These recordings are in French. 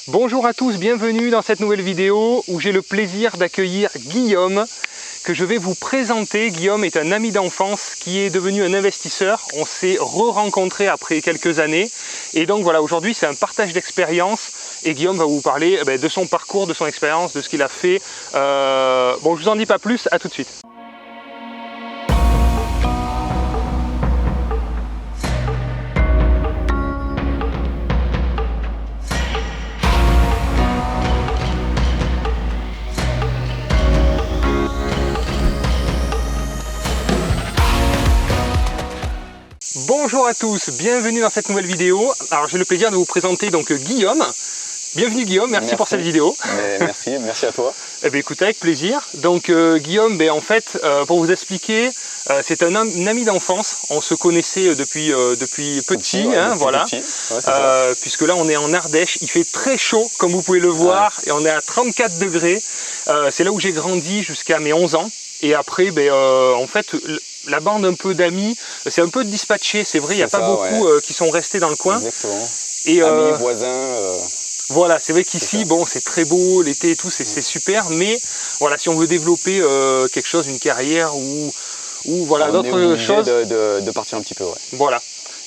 Bonjour à tous, bienvenue dans cette nouvelle vidéo où j'ai le plaisir d'accueillir Guillaume que je vais vous présenter. Guillaume est un ami d'enfance qui est devenu un investisseur. On s'est re-rencontrés après quelques années et donc voilà, aujourd'hui c'est un partage d'expérience et Guillaume va vous parler de son parcours, de son expérience, de ce qu'il a fait. Bon, je vous en dis pas plus, à tout de suite. Bonjour à tous, bienvenue dans cette nouvelle vidéo. Alors j'ai le plaisir de vous présenter donc Guillaume. Bienvenue Guillaume, merci pour cette vidéo. Merci à toi. Eh bien, écoute, avec plaisir. Donc Guillaume, en fait, pour vous expliquer, c'est un ami d'enfance. On se connaissait depuis petit, voilà. Petit. Ouais, puisque là on est en Ardèche, il fait très chaud comme vous pouvez le voir, et on est à 34 degrés. C'est là où j'ai grandi jusqu'à mes 11 ans. Et après, en fait, la bande un peu d'amis, c'est un peu dispatché, c'est vrai, il n'y a pas beaucoup qui sont restés dans le coin. Exactement. Et, amis, voisins. Voilà, c'est vrai qu'ici, bon, c'est très beau, l'été et tout, c'est super, mais voilà, si on veut développer quelque chose, une carrière ou voilà, d'autres choses. De partir un petit peu, ouais. Voilà.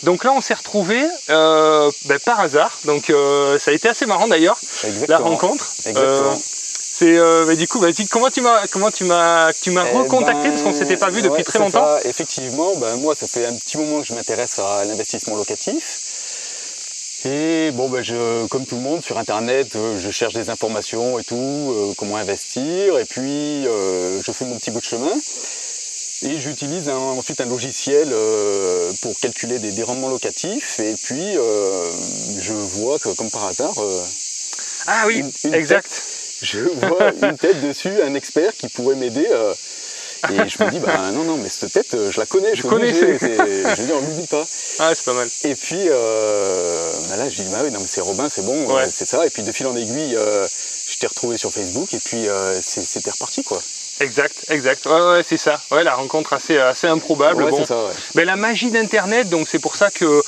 Donc là, on s'est retrouvés par hasard, donc ça a été assez marrant d'ailleurs, la rencontre. Exactement. Du coup, vas-y, comment tu m'as recontacté parce qu'on ne s'était pas vu depuis très longtemps. Ça, effectivement, moi, ça fait un petit moment que je m'intéresse à l'investissement locatif. Et bon, comme tout le monde, sur Internet, je cherche des informations et tout, comment investir. Et puis, je fais mon petit bout de chemin. Et j'utilise ensuite un logiciel pour calculer des rendements locatifs. Et puis, je vois que, comme par hasard... ah oui, exact. Je vois une tête dessus, un expert qui pourrait m'aider. Et je me dis, non, mais cette tête, je la connais. Je connais. Je veux dire, on l'oublie pas. Ah, c'est pas mal. Et puis, là, je dis, oui, non, mais c'est Robin, c'est bon, c'est ça. Et puis, de fil en aiguille, je t'ai retrouvé sur Facebook. Et puis, c'était reparti, quoi. Exact. Ouais, c'est ça. Ouais, la rencontre assez improbable. Ouais, bon. C'est ça, ouais. La magie d'Internet, donc c'est pour ça que...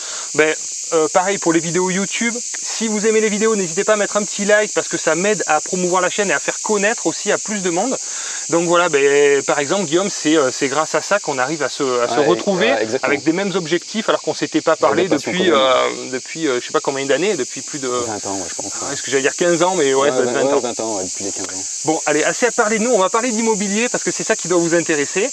pareil pour les vidéos YouTube, si vous aimez les vidéos, n'hésitez pas à mettre un petit like parce que ça m'aide à promouvoir la chaîne et à faire connaître aussi à plus de monde. Donc voilà, par exemple Guillaume, c'est grâce à ça qu'on arrive à se retrouver avec des mêmes objectifs alors qu'on ne s'était pas parlé depuis je sais pas combien d'années, depuis plus de 20 ans, je pense. Est-ce que j'allais dire 15 ans, mais ouais, 20 ans. 20 ans, depuis les 15 ans. Bon, allez, assez à parler de nous, on va parler d'immobilier parce que c'est ça qui doit vous intéresser.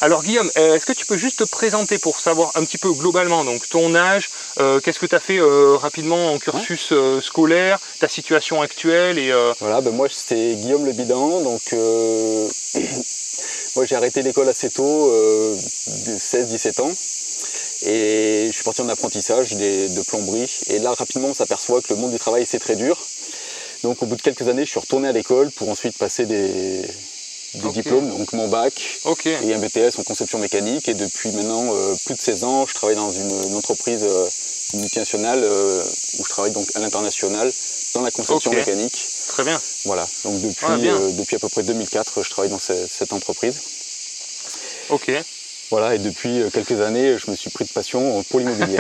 Alors Guillaume, est-ce que tu peux juste te présenter pour savoir un petit peu globalement donc ton âge, qu'est-ce que tu as fait rapidement en cursus scolaire, ta situation actuelle et Voilà, moi c'était Guillaume Le Bidan, donc moi j'ai arrêté l'école assez tôt, de 16-17 ans, et je suis parti en apprentissage de plomberie, et là rapidement on s'aperçoit que le monde du travail c'est très dur, donc au bout de quelques années je suis retourné à l'école pour ensuite passer des diplômes, donc mon bac et un BTS en conception mécanique, et depuis maintenant plus de 16 ans je travaille dans une entreprise multinationale où je travaille donc à l'international dans la conception mécanique. Très bien. Voilà, donc depuis à peu près 2004 je travaille dans cette entreprise. Ok. Voilà, et depuis quelques années je me suis pris de passion pour l'immobilier.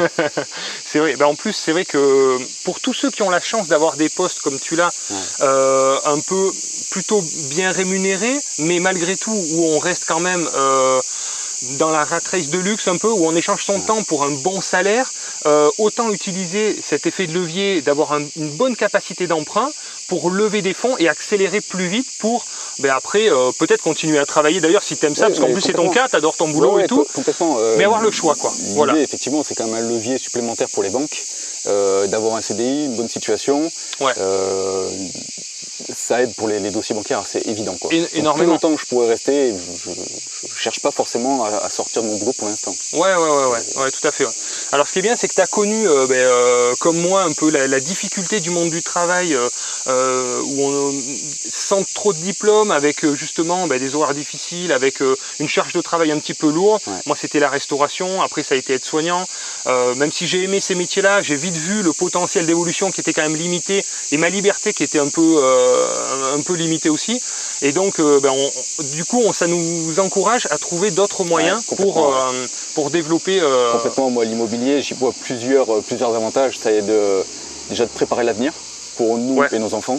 C'est vrai, en plus c'est vrai que pour tous ceux qui ont la chance d'avoir des postes comme tu l'as, un peu plutôt bien rémunérés, mais malgré tout où on reste quand même dans la rat race de luxe un peu, où on échange son temps pour un bon salaire, autant utiliser cet effet de levier, d'avoir une bonne capacité d'emprunt pour lever des fonds et accélérer plus vite pour après peut-être continuer à travailler d'ailleurs si tu aimes ça, parce qu'en plus c'est ton cas, tu adores ton boulot et tout, mais avoir le choix quoi. Voilà. L'idée effectivement c'est quand même un levier supplémentaire pour les banques, d'avoir un CDI, une bonne situation. Ça aide pour les dossiers bancaires, c'est évident quoi. Énormément. Plus longtemps que je pourrais rester, je ne cherche pas forcément à sortir de mon boulot pour l'instant. Ouais, tout à fait. Ouais. Alors ce qui est bien, c'est que tu as connu, comme moi, un peu la difficulté du monde du travail, où on sans trop de diplômes, avec justement des horaires difficiles, avec une charge de travail un petit peu lourde. Ouais. Moi, c'était la restauration, après ça a été aide-soignant. Même si j'ai aimé ces métiers-là, j'ai vite vu le potentiel d'évolution qui était quand même limité, et ma liberté qui était un peu limitée aussi. Et donc, du coup, ça nous encourage à trouver d'autres moyens pour développer. Complètement, moi, l'immobilier, j'y vois plusieurs avantages. Ça aide déjà de préparer l'avenir. pour nous Ouais. et nos enfants.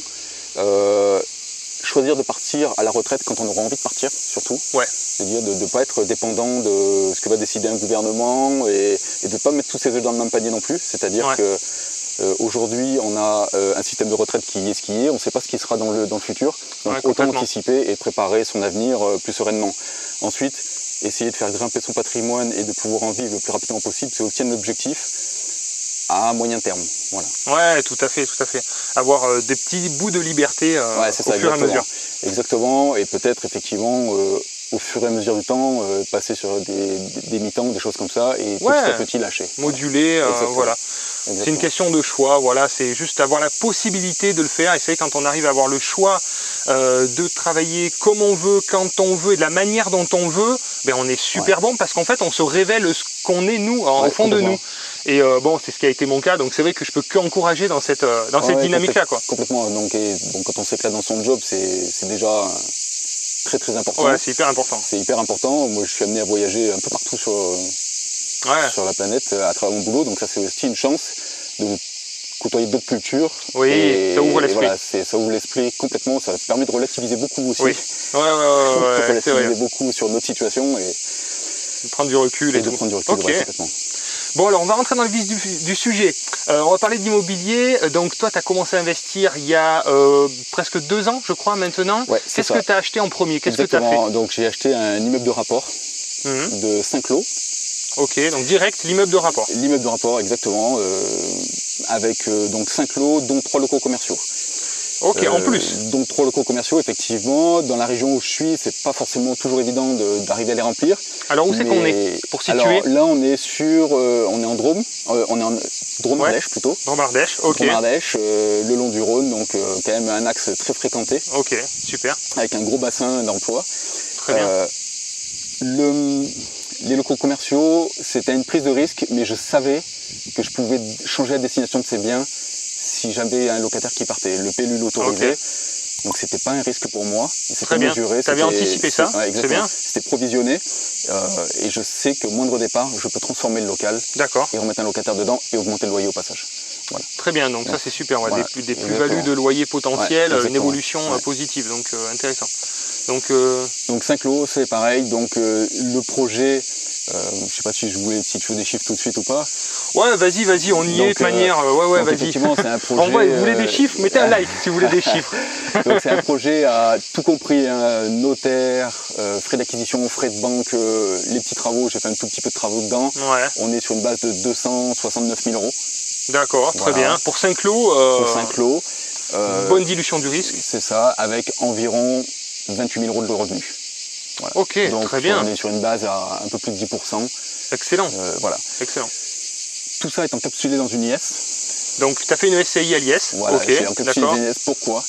Choisir de partir à la retraite quand on aura envie de partir, surtout. Ouais. C'est-à-dire de ne pas être dépendant de ce que va décider un gouvernement et de ne pas mettre tous ses œufs dans le même panier non plus. C'est-à-dire Ouais. que aujourd'hui, on a un système de retraite qui est ce qui est. On ne sait pas ce qui sera dans le futur. Donc Ouais, autant complètement. anticiper et préparer son avenir plus sereinement. Ensuite, essayer de faire grimper son patrimoine et de pouvoir en vivre le plus rapidement possible, c'est aussi un objectif à moyen terme. Voilà. Ouais, tout à fait, tout à fait. Avoir des petits bouts de liberté Ouais, c'est au ça, fur et à exactement. mesure. Exactement, et peut-être effectivement au fur et à mesure du temps, passer sur des mi-temps, des choses comme ça, et Ouais. petit à petit lâcher. Moduler, Exactement. voilà. C'est une question de choix, voilà, c'est juste avoir la possibilité de le faire. Et c'est vrai, quand on arrive à avoir le choix de travailler comme on veut, quand on veut, et de la manière dont on veut, ben on est super bon parce qu'en fait on se révèle ce qu'on est nous, au fond de nous. Et bon, c'est ce qui a été mon cas, donc c'est vrai que je peux qu'encourager dans cette dynamique-là, quoi. Complètement, donc, quand on s'éclate dans son job, c'est déjà très très important. Ouais, c'est hyper important. C'est hyper important. Moi je suis amené à voyager un peu partout sur la planète à travers mon boulot, donc ça c'est aussi une chance de côtoyer d'autres cultures. Oui, et, ça ouvre l'esprit. Voilà, ça ouvre l'esprit complètement, ça permet de relativiser beaucoup aussi. Oui, ouais, c'est vrai. Relativiser beaucoup sur notre situation et De prendre du recul et de tout. prendre du recul, Ok. ouais, complètement. Bon, alors on va rentrer dans le vif du sujet. On va parler d'immobilier. Donc toi, tu as commencé à investir il y a presque 2 ans, je crois, maintenant. Ouais, c'est Qu'est-ce ça. que tu as acheté en premier? Qu'est-ce que tu as fait? Exactement, donc j'ai acheté un immeuble de rapport de 5 lots. Ok, donc direct, l'immeuble de rapport. L'immeuble de rapport, exactement, avec donc 5 lots, dont 3 locaux commerciaux. Ok, en plus. Donc 3 locaux commerciaux, effectivement. Dans la région où je suis, c'est pas forcément toujours évident d'arriver à les remplir. Alors où c'est qu'on est, pour situer? Alors là, on est on est en Drôme, on est en Drôme-Ardèche plutôt. Drôme-Ardèche, ok. Drôme-Ardèche, le long du Rhône, donc quand même un axe très fréquenté, Ok, super. avec un gros bassin d'emploi. Très bien. Les locaux commerciaux, c'était une prise de risque, mais je savais que je pouvais changer la destination de ces biens si j'avais un locataire qui partait. Le PLU l'autorisait, donc c'était pas un risque pour moi. Très bien. Tu avais anticipé ça, ouais, c'est bien. C'était provisionné, et je sais qu'au moindre départ, je peux transformer le local D'accord. et remettre un locataire dedans et augmenter le loyer au passage. Voilà. Très bien, donc ça c'est super. Ouais, Voilà. des plus-values de loyer potentiel, Ouais, une évolution positive, donc intéressant. Donc 5 lots, c'est pareil. Donc le projet, je ne sais pas si tu veux des chiffres tout de suite ou pas. Ouais, vas-y, on y est de toute manière. Ouais, vas-y. Effectivement, c'est un projet. En vrai, vous voulez des chiffres, mettez un like si vous voulez des chiffres. Donc c'est un projet à tout compris, hein, notaire, frais d'acquisition, frais de banque, les petits travaux. J'ai fait un tout petit peu de travaux dedans. Ouais. On est sur une base de 269 000 euros. D'accord, très Voilà. bien. Pour 5 lots, Pour 5 lots. bonne dilution du risque. C'est ça, avec environ 28 000 euros de revenus. Voilà. Ok, Donc, très bien. on est sur une base à un peu plus de 10%. Excellent, Voilà. excellent. Tout ça est encapsulé dans une IS. Donc tu as fait une SCI à l'IS. Voilà, Ok, j'ai encapsulé d'accord. une IS. Pourquoi?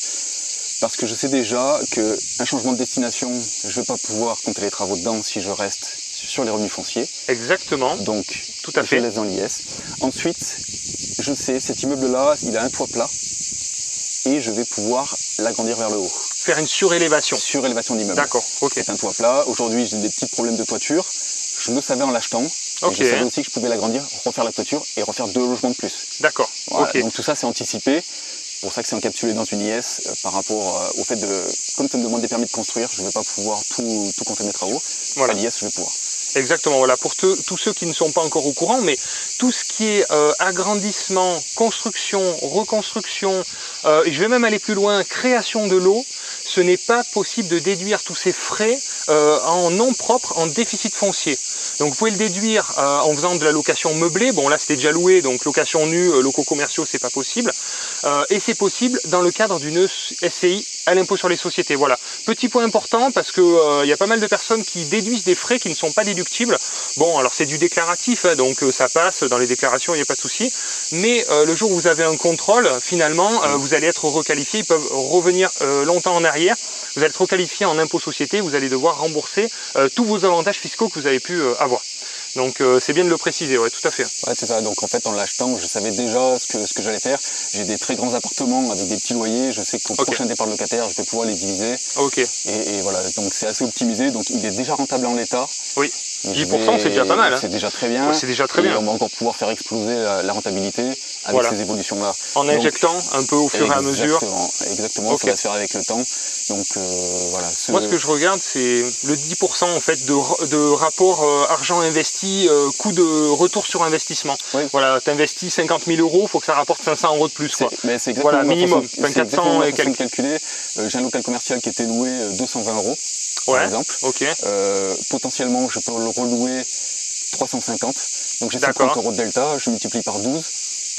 Parce que je sais déjà qu'un changement de destination, je ne vais pas pouvoir compter les travaux dedans si je reste sur les revenus fonciers. Exactement. Donc, Tout à je fait. laisse dans l'IS. Ensuite, je sais, cet immeuble-là, il a un toit plat et je vais pouvoir l'agrandir vers le haut. Faire une surélévation. Surélévation d'immeuble. D'accord, ok. C'est un toit plat. Aujourd'hui, j'ai des petits problèmes de toiture. Je le savais en l'achetant. Ok. Et je savais aussi que je pouvais l'agrandir, refaire la toiture et refaire 2 logements de plus. D'accord, Voilà. ok. Donc tout ça, c'est anticipé. C'est pour ça que c'est encapsulé dans une IS par rapport au fait de, comme ça me demande des permis de construire, je ne vais pas pouvoir tout compter mes travaux. Voilà. À l'IS, je vais pouvoir. Exactement, voilà, pour tous ceux qui ne sont pas encore au courant, mais tout ce qui est agrandissement, construction, reconstruction, et je vais même aller plus loin, création de lots, ce n'est pas possible de déduire tous ces frais en nom propre, en déficit foncier. Donc vous pouvez le déduire en faisant de la location meublée, bon là c'était déjà loué, donc location nue, locaux commerciaux, c'est pas possible, et c'est possible dans le cadre d'une SCI à l'impôt sur les sociétés. Voilà, petit point important parce que y a pas mal de personnes qui déduisent des frais qui ne sont pas déductibles. Bon, alors c'est du déclaratif, hein, donc ça passe dans les déclarations, il n'y a pas de souci. Mais le jour où vous avez un contrôle, finalement, vous allez être requalifié, ils peuvent revenir longtemps en arrière. Vous allez être requalifié en impôt société, vous allez devoir rembourser tous vos avantages fiscaux que vous avez pu avoir. Donc c'est bien de le préciser, ouais, tout à fait. Ouais, c'est ça. Donc en fait, en l'achetant, je savais déjà ce que j'allais faire. J'ai des très grands appartements avec des petits loyers. Je sais qu'au prochain départ de locataire, je vais pouvoir les diviser. Ok. Et voilà, donc c'est assez optimisé. Donc il est déjà rentable en l'état. Oui. 10%, c'est déjà pas mal. Hein. C'est déjà très bien. Ouais, c'est déjà très bien. Et on va encore pouvoir faire exploser la rentabilité avec ces évolutions-là. En injectant un peu au fur et à mesure. Exactement, ça va se faire avec le temps. Donc voilà. Moi, ce que je regarde, c'est le 10% en fait de rapport argent investi, coût de retour sur investissement. Oui. Voilà, tu investis 50 000 €, il faut que ça rapporte 500 € de plus. Quoi. Mais c'est exactement voilà, minimum. 400 et quelques. J'ai un local commercial qui était loué 220 €, par exemple. Okay. Potentiellement, je peux le relouer 350. Donc j'ai 50 € de delta, je multiplie par 12.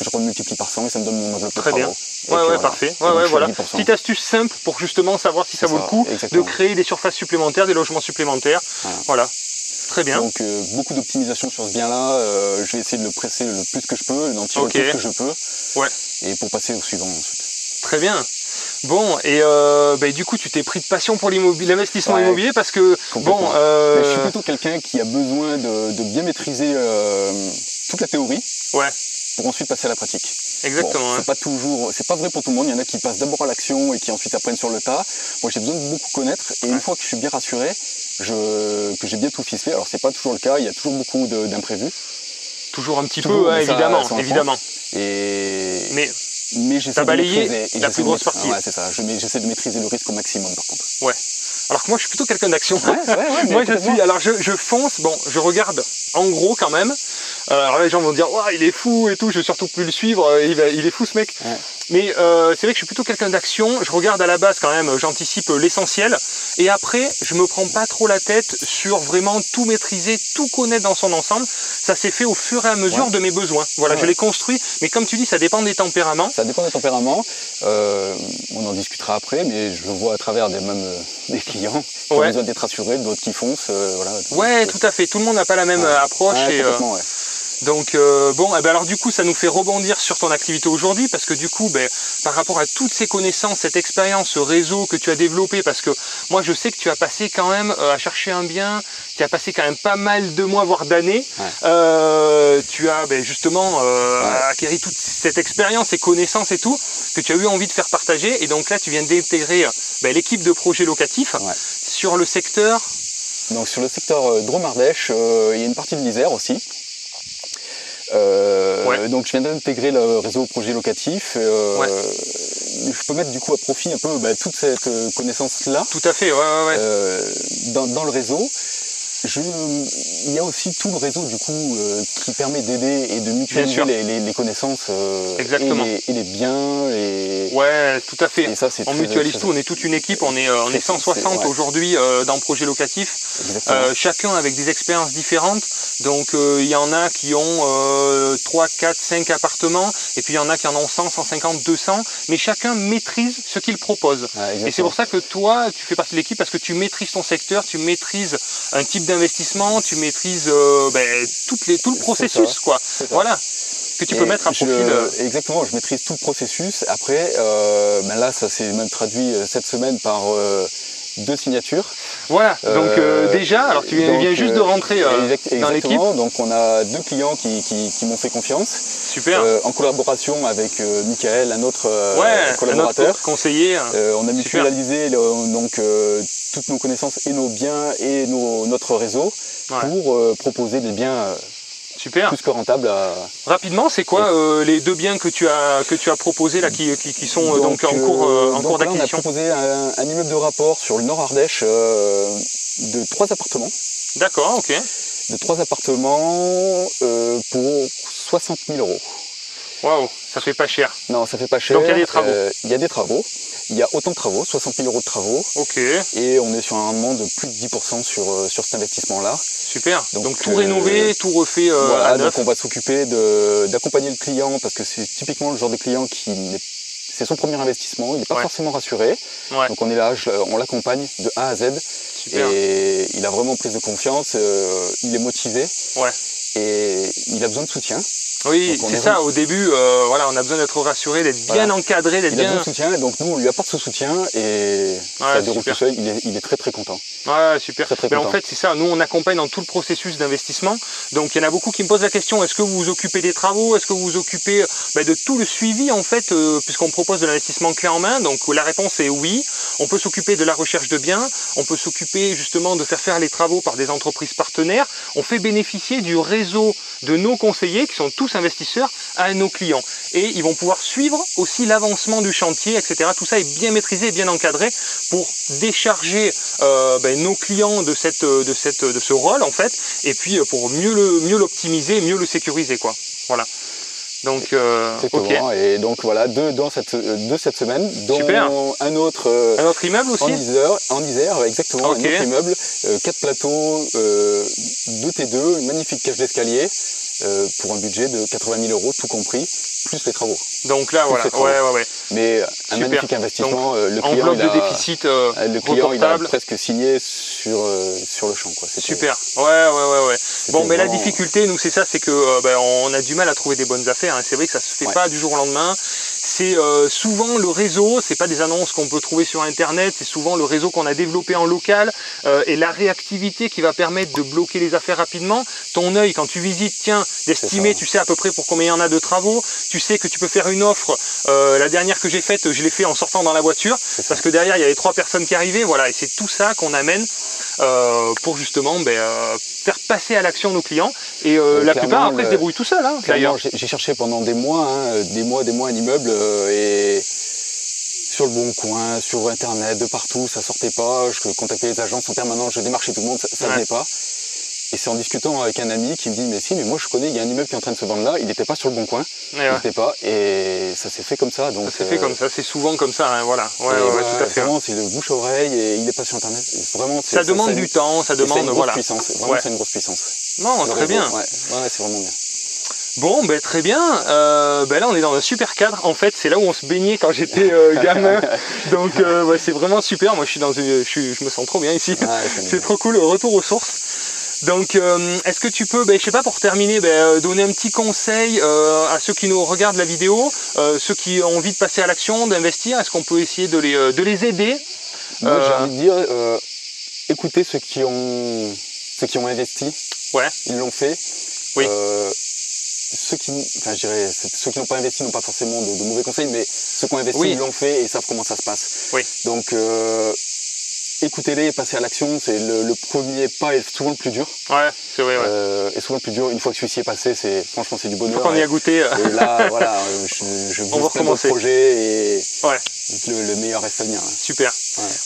Je remultiplie par 100 et ça me donne mon enveloppe de Très bien. Voilà. Parfait. Voilà. Petite astuce simple pour justement savoir si ça vaut le coup de créer des surfaces supplémentaires, des logements supplémentaires. Voilà. Très bien. Donc beaucoup d'optimisation sur ce bien-là. Je vais essayer de le presser le plus que je peux, d'en tirer le plus que je peux. Ouais. Et pour passer au suivant ensuite. Très bien. Bon, et du coup, tu t'es pris de passion pour l'investissement immobilier parce que, je suis plutôt quelqu'un qui a besoin de bien maîtriser toute la théorie pour ensuite passer à la pratique. Exactement. C'est pas vrai pour tout le monde. Il y en a qui passent d'abord à l'action et qui ensuite apprennent sur le tas. Moi, j'ai besoin de beaucoup connaître et une fois que je suis bien rassuré, que j'ai bien tout ficelé, alors c'est pas toujours le cas, il y a toujours beaucoup d'imprévus. Toujours un petit peu, évidemment. Mais j'essaie de balayer la plus grosse partie. Ouais, c'est ça. J'essaie de maîtriser le risque au maximum par contre. Ouais. Alors que moi je suis plutôt quelqu'un d'action. Moi je fonce, je regarde en gros quand même. Alors là, les gens vont dire il est fou et tout, je vais surtout plus le suivre, il est fou ce mec. Ouais. Mais c'est vrai que je suis plutôt quelqu'un d'action, je regarde à la base quand même, j'anticipe l'essentiel. Et après, je me prends pas trop la tête sur vraiment tout maîtriser, tout connaître dans son ensemble. Ça s'est fait au fur et à mesure de mes besoins. Voilà, je l'ai construit, mais comme tu dis, ça dépend des tempéraments. Ça dépend des tempéraments. On en discutera après, mais je le vois à travers des clients qui ont besoin d'être rassurés, d'autres qui foncent. Tout à fait. Tout le monde n'a pas la même approche. Donc alors du coup ça nous fait rebondir sur ton activité aujourd'hui parce que du coup par rapport à toutes ces connaissances, cette expérience, ce réseau que tu as développé, parce que moi je sais que tu as passé quand même à chercher un bien, tu as passé quand même pas mal de mois voire d'années, tu as justement acquéri toute cette expérience, ces connaissances et tout que tu as eu envie de faire partager et donc là tu viens d'intégrer l'équipe de projets locatifs sur le secteur. Donc sur le secteur Drôme-Ardèche, il y a une partie de l'Isère aussi. Donc je viens d'intégrer le réseau projet locatif. Je peux mettre du coup à profit un peu toute cette connaissance-là. Tout à fait, dans le réseau. Il y a aussi tout le réseau du coup qui permet d'aider et de mutualiser les connaissances et les biens. Tout à fait. Et ça, on mutualise tout, on est toute une équipe, on est 160 aujourd'hui dans le projet locatif. Chacun avec des expériences différentes. Donc il y en a qui ont 3, 4, 5 appartements et puis il y en a qui en ont 100, 150, 200. Mais chacun maîtrise ce qu'il propose. Et c'est pour ça que toi, tu fais partie de l'équipe parce que tu maîtrises ton secteur, tu maîtrises un type d'investissement, tu maîtrises tout le processus, quoi. Voilà, que tu peux mettre à profit. Exactement, je maîtrise tout le processus. Après, là, ça s'est même traduit cette semaine par 2 signatures. Voilà, donc déjà, alors tu viens juste de rentrer dans l'équipe. Donc on a 2 clients qui m'ont fait confiance. Super. En collaboration avec Michael, un autre collaborateur. Un autre conseiller. On a mutualisé toutes nos connaissances et nos biens et notre réseau pour proposer des biens plus que rentables. Rapidement, c'est quoi les 2 biens que tu as proposés là, qui sont donc en cours d'acquisition? On a proposé un immeuble de rapport sur le Nord Ardèche de 3 appartements. D'accord, ok. De 3 appartements pour 60 000 €. Waouh, ça fait pas cher. Non, ça fait pas cher. Donc il y a des travaux. Il y a des travaux. Il y a autant de travaux, 60 000 € de travaux. Ok. Et on est sur un rendement de plus de 10% sur cet investissement-là. Super. Donc tout rénové, tout refait à neuf. Donc on va s'occuper d'accompagner le client parce que c'est typiquement le genre de client c'est son premier investissement, il n'est pas forcément rassuré. Donc on est là, on l'accompagne de A à Z. Super. Et il a vraiment prise de confiance, il est motivé et il a besoin de soutien. Oui, c'est ça, au début, on a besoin d'être rassuré, d'être bien encadré, d'être bien... Il a besoin de soutien, donc nous on lui apporte ce soutien et ça déroule tout seul, il est très très content. Ouais, super. Très, très mais content. en fait, c'est ça, nous on accompagne dans tout le processus d'investissement, donc il y en a beaucoup qui me posent la question, est-ce que vous vous occupez des travaux, est-ce que vous vous occupez de tout le suivi en fait, puisqu'on propose de l'investissement clé en main, donc la réponse est oui. On peut s'occuper de la recherche de biens, on peut s'occuper justement de faire les travaux par des entreprises partenaires. On fait bénéficier du réseau de nos conseillers, qui sont tous investisseurs, à nos clients. Et ils vont pouvoir suivre aussi l'avancement du chantier, etc. Tout ça est bien maîtrisé et bien encadré pour décharger nos clients de ce rôle, en fait, et puis pour mieux l'optimiser, mieux le sécuriser, quoi. Voilà. Donc, ok. Et donc voilà, deux cette semaine, dont super. un autre immeuble aussi en Isère, exactement, okay. Un autre immeuble, 4 plateaux, 2 T2, une magnifique cage d'escalier, pour un budget de 80 000 €, tout compris, plus les travaux. Donc là, voilà, ouais. Mais un magnifique investissement. Donc, le client, de déficit le client il a presque signé sur le champ, quoi. Super, ouais. Bon, mais vraiment... la difficulté, nous, c'est ça, c'est que on a du mal à trouver des bonnes affaires. Hein. C'est vrai que ça se fait pas du jour au lendemain. C'est souvent le réseau, c'est pas des annonces qu'on peut trouver sur internet, c'est souvent le réseau qu'on a développé en local et la réactivité qui va permettre de bloquer les affaires rapidement. Ton œil, quand tu visites, tiens, d'estimer, tu sais à peu près pour combien il y en a de travaux, tu sais que tu peux faire une offre. La dernière que j'ai faite, je l'ai fait en sortant dans la voiture, parce que derrière il y avait 3 personnes qui arrivaient, voilà, et c'est tout ça qu'on amène pour justement faire passer à l'action nos clients. Et la plupart après se débrouillent tout seuls. Hein, d'ailleurs, j'ai cherché pendant des mois un immeuble et sur le Bon Coin, sur internet, de partout, ça sortait pas. Je contactais les agences en permanence, je démarchais tout le monde, ça venait pas. Et c'est en discutant avec un ami qui me dit mais moi je connais, il y a un immeuble qui est en train de se vendre là, il n'était pas sur le Bon Coin, il n'était pas, et ça s'est fait comme ça. Donc, ça s'est fait comme ça, c'est souvent comme ça, hein, voilà. Ouais, tout à fait. Vraiment, c'est de bouche à oreille et il est pas sur internet. Vraiment, ça demande du temps, ça demande, voilà. Puissance. Vraiment, c'est une grosse puissance. Non, très bien. Ouais, c'est vraiment bien. Bon, très bien. Là, on est dans un super cadre. En fait, c'est là où on se baignait quand j'étais gamin. Donc, c'est vraiment super. Moi, je me sens trop bien ici. C'est trop cool. Retour aux sources. Donc, est-ce que tu peux, je sais pas, pour terminer, donner un petit conseil à ceux qui nous regardent la vidéo, ceux qui ont envie de passer à l'action, d'investir. Est-ce qu'on peut essayer de les aider? Moi, j'ai envie de dire, écoutez ceux qui ont investi. Ouais. Ils l'ont fait. Oui. Ceux qui n'ont pas investi n'ont pas forcément de mauvais conseils, mais ceux qui ont investi, ils l'ont fait et savent comment ça se passe. Oui. Donc, écoutez-les et passez à l'action, c'est le premier pas est souvent le plus dur. Ouais, c'est vrai. Et souvent le plus dur, une fois que celui-ci est passé, franchement c'est du bonheur. Faut qu'on y a goûté. Et là, voilà, je vise plein d'autres projets et le meilleur reste à venir. Super.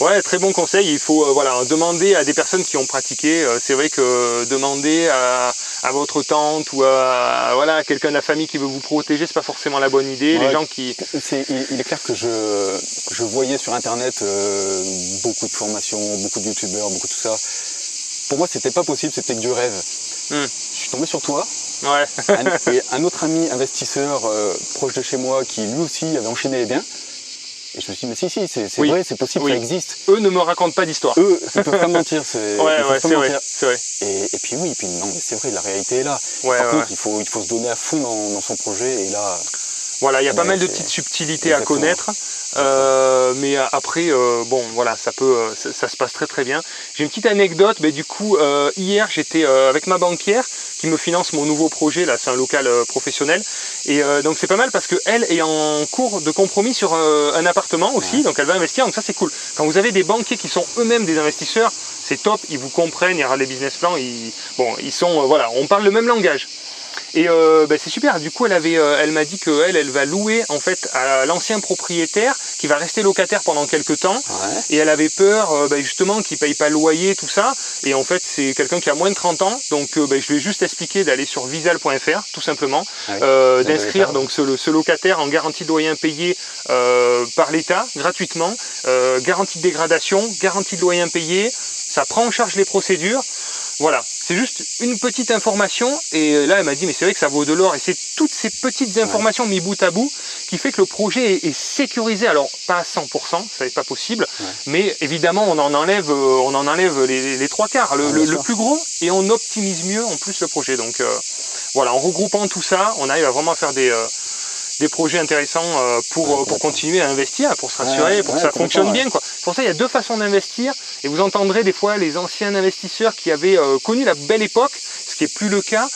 Ouais, très bon conseil. Il faut demander à des personnes qui ont pratiqué. C'est vrai que demander à votre tante ou à quelqu'un de la famille qui veut vous protéger, c'est pas forcément la bonne idée. Les gens qui... Il est clair que je voyais sur internet beaucoup de formations, beaucoup de youtubeurs, beaucoup de tout ça. Pour moi, c'était pas possible, c'était que du rêve. Je suis tombé sur toi. Ouais. Et un autre ami investisseur proche de chez moi qui lui aussi avait enchaîné les biens. Et je me suis dit, mais si, c'est vrai, c'est possible, ça existe. Eux ne me racontent pas d'histoire. Eux, ils peuvent pas mentir. C'est vrai. Et puis mais c'est vrai, la réalité est là. Par contre, il faut se donner à fond dans son projet. Et là, voilà, il y a pas mal de petites subtilités à connaître. Mais après, ça se passe très très bien. J'ai une petite anecdote, hier j'étais avec ma banquière qui me finance mon nouveau projet, là c'est un local professionnel, et donc c'est pas mal parce qu'elle est en cours de compromis sur un appartement aussi, donc elle va investir, donc ça c'est cool. Quand vous avez des banquiers qui sont eux-mêmes des investisseurs, c'est top, ils vous comprennent, ils regardent les business plans, on parle le même langage. Et c'est super, du coup elle m'a dit qu'elle va louer en fait à l'ancien propriétaire qui va rester locataire pendant quelques temps, et elle avait peur justement qu'il ne paye pas le loyer, tout ça, et en fait c'est quelqu'un qui a moins de 30 ans, donc je lui ai juste expliqué d'aller sur visal.fr tout simplement, d'inscrire donc ce locataire en garantie de loyer impayé par l'État gratuitement, garantie de dégradation, garantie de loyer impayé, ça prend en charge les procédures. Voilà, c'est juste une petite information, et là elle m'a dit mais c'est vrai que ça vaut de l'or, et c'est toutes ces petites informations mis bout à bout qui fait que le projet est sécurisé, alors pas à 100%, ça n'est pas possible, mais évidemment on en enlève les 3/4, le plus gros, et on optimise mieux en plus le projet. Donc en regroupant tout ça, on arrive à vraiment faire des projets intéressants pour continuer à investir, pour se rassurer, pour que ça fonctionne bien, quoi. Pour ça, il y a 2 façons d'investir, et vous entendrez des fois les anciens investisseurs qui avaient connu la belle époque, ce qui n'est plus le cas,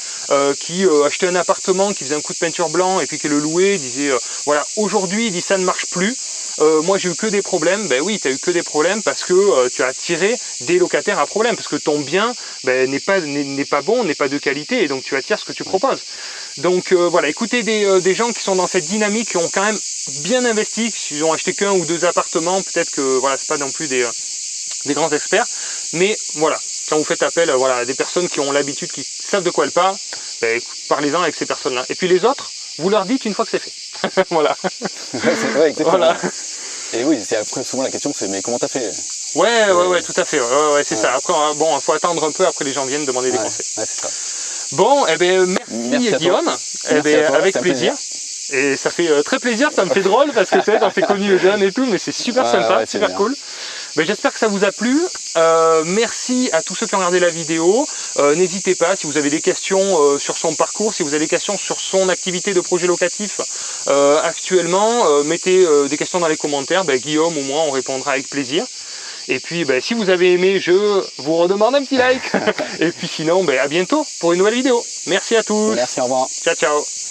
qui achetait un appartement, qui faisait un coup de peinture blanc et puis qui le louait, disait voilà, aujourd'hui il dit ça ne marche plus. Moi j'ai eu que des problèmes. Ben oui, tu as eu que des problèmes parce que tu as attiré des locataires à problème, parce que ton bien n'est pas bon, n'est pas de qualité, et donc tu attires ce que tu proposes. Donc voilà, écoutez des gens qui sont dans cette dynamique, qui ont quand même bien investi, s'ils ont acheté qu'un ou deux appartements, peut-être que voilà, c'est pas non plus des grands experts, mais voilà, quand vous faites appel voilà, à des personnes qui ont l'habitude, qui savent de quoi elles parlent, ben, parlez-en avec ces personnes-là. Et puis les autres, vous leur dites une fois que c'est fait. Voilà. Ouais, exactement. Voilà. Et oui, c'est après souvent la question, c'est mais comment t'as fait? Ouais, tout à fait. Ouais, c'est ça. Après, bon, il faut attendre un peu. Après, les gens viennent demander des conseils. Ouais, c'est ça. Bon, eh ben, merci Guillaume. Eh ben, avec plaisir. Et ça fait très plaisir, ça me fait drôle parce que c'est vrai qu'on s'est connus jeunes et tout, mais c'est super sympa, super cool. Ben, j'espère que ça vous a plu. Merci à tous ceux qui ont regardé la vidéo. N'hésitez pas, si vous avez des questions sur son parcours, si vous avez des questions sur son activité de projet locatif actuellement, mettez des questions dans les commentaires. Ben, Guillaume ou moi, on répondra avec plaisir. Et puis, ben, si vous avez aimé, je vous redemande un petit like. Et puis sinon, ben, à bientôt pour une nouvelle vidéo. Merci à tous. Merci, au revoir. Ciao, ciao.